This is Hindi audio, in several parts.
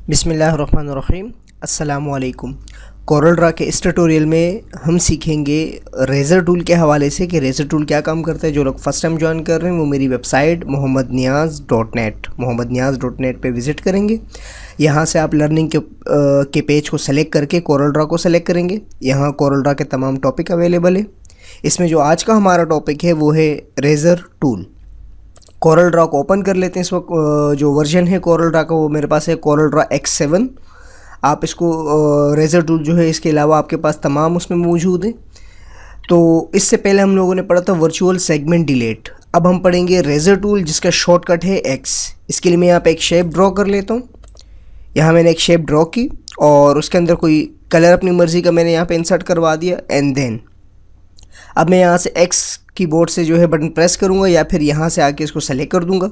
बिस्मिल्लाहिर्रहमानिर्रहीम। अस्सलामुअलैकुम। कोरल ड्रा के इस ट्यूटोरियल में हम सीखेंगे रेज़र टूल के हवाले से कि रेज़र टूल क्या काम करता है। जो लोग फर्स्ट टाइम ज्वाइन कर रहे हैं वो मेरी वेबसाइट mohammadniyaz.net पे विज़िट करेंगे। यहाँ से आप लर्निंग के पेज को सेलेक्ट करके कोरल ड्रा को सेलेक्ट करेंगे। यहाँ कोरल ड्रा के तमाम टॉपिक अवेलेबल है। इसमें जो आज का हमारा टॉपिक है वो है रेज़र टूल। कोरल ड्रा को ओपन कर लेते हैं। इस वक्त जो वर्जन है कोरल ड्रा का वो मेरे पास है कोरल ड्रा X7। आप इसको रेज़र टूल जो है इसके अलावा आपके पास तमाम उसमें मौजूद है। तो इससे पहले हम लोगों ने पढ़ा था वर्चुअल सेगमेंट डिलीट। अब हम पढ़ेंगे रेज़र टूल जिसका शॉर्टकट है X। इसके लिए मैं यहाँ पे एक शेप ड्रॉ कर लेता हूँ। यहाँ मैंने एक शेप ड्रॉ की और उसके अंदर कोई कलर अपनी मर्ज़ी का मैंने यहाँ पे इंसर्ट करवा दिया। एंड देन अब मैं यहाँ से X कीबोर्ड से जो है बटन प्रेस करूँगा या फिर यहाँ से आके इसको सेलेक्ट कर दूँगा।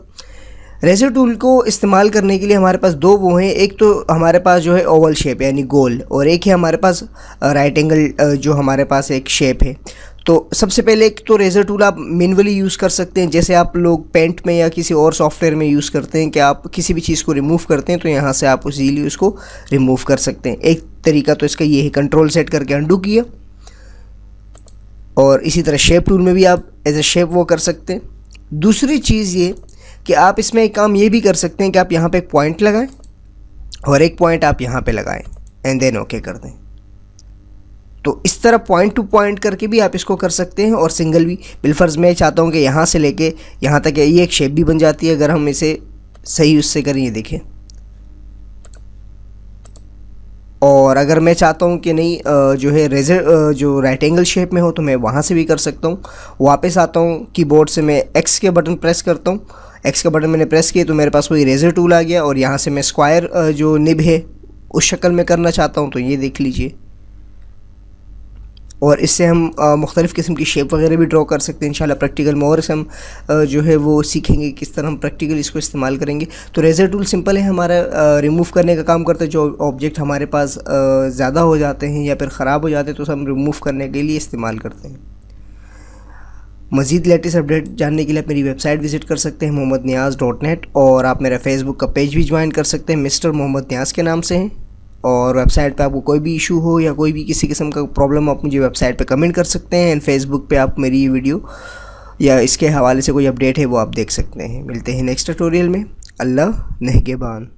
रेज़र टूल को इस्तेमाल करने के लिए हमारे पास दो वो हैं। एक तो हमारे पास जो है ओवल शेप यानी गोल, और एक है हमारे पास राइट एंगल जो हमारे पास एक शेप है। तो सबसे पहले एक तो रेज़र टूल आप मैन्युअली यूज़ कर सकते हैं, जैसे आप लोग पेंट में या किसी और सॉफ्टवेयर में यूज़ करते हैं कि आप किसी भी चीज़ को रिमूव करते हैं तो यहाँ से आप इजीली उसको रिमूव कर सकते हैं। एक तरीका तो इसका ये है, कंट्रोल सेट करके अंडू किया। और इसी तरह शेप टूल में भी आप एज ए शेप वो कर सकते हैं। दूसरी चीज़ ये कि आप इसमें एक काम ये भी कर सकते हैं कि आप यहाँ पे एक पॉइंट लगाएं और एक पॉइंट आप यहाँ पे लगाएं एंड देन ओके कर दें। तो इस तरह पॉइंट टू पॉइंट करके भी आप इसको कर सकते हैं और सिंगल भी। बिलफर्ज मैं चाहता हूँ कि यहाँ से लेके यहाँ तक ये एक शेप भी बन जाती है अगर हम इसे सही उससे करें। ये देखें। और अगर मैं चाहता हूँ कि नहीं जो है रेज़र जो राइट एंगल शेप में हो तो मैं वहाँ से भी कर सकता हूँ। वापस आता हूँ कीबोर्ड से, मैं X के बटन प्रेस करता हूँ। X का बटन मैंने प्रेस किया तो मेरे पास वही रेज़र टूल आ गया और यहाँ से मैं स्क्वायर जो निब है उस शक्ल में करना चाहता हूँ तो ये देख लीजिए। और इससे हम मुख्तलिफ़ किस्म की शेप वगैरह भी ड्रॉ कर सकते हैं। इंशाल्लाह प्रैक्टिकल में और से हम जो है वो सीखेंगे किस तरह हम प्रैक्टिकल इसको इस्तेमाल करेंगे। तो रेज़र टूल सिंपल है, हमारा रिमूव करने का काम करता है। जो ऑब्जेक्ट हमारे पास ज़्यादा हो जाते हैं या फिर ख़राब हो जाते हैं तो हम रिमूव करने के लिए इस्तेमाल करते हैं। मज़ीद लेटेस्ट अपडेट जानने के लिए आप मेरी वेबसाइट विज़िट कर सकते हैं mohammadniyaz.net, और आप मेरा फेसबुक का पेज भी ज्वाइन कर सकते हैं, मिस्टर मोहम्मद नियाज़ के नाम से हैं। और वेबसाइट पे आपको कोई भी इशू हो या कोई भी किसी किस्म का प्रॉब्लम आप मुझे वेबसाइट पे कमेंट कर सकते हैं। एंड फेसबुक पे आप मेरी ये वीडियो या इसके हवाले से कोई अपडेट है वो आप देख सकते हैं। मिलते हैं नेक्स्ट ट्यूटोरियल में। अल्लाह नेहगेबान।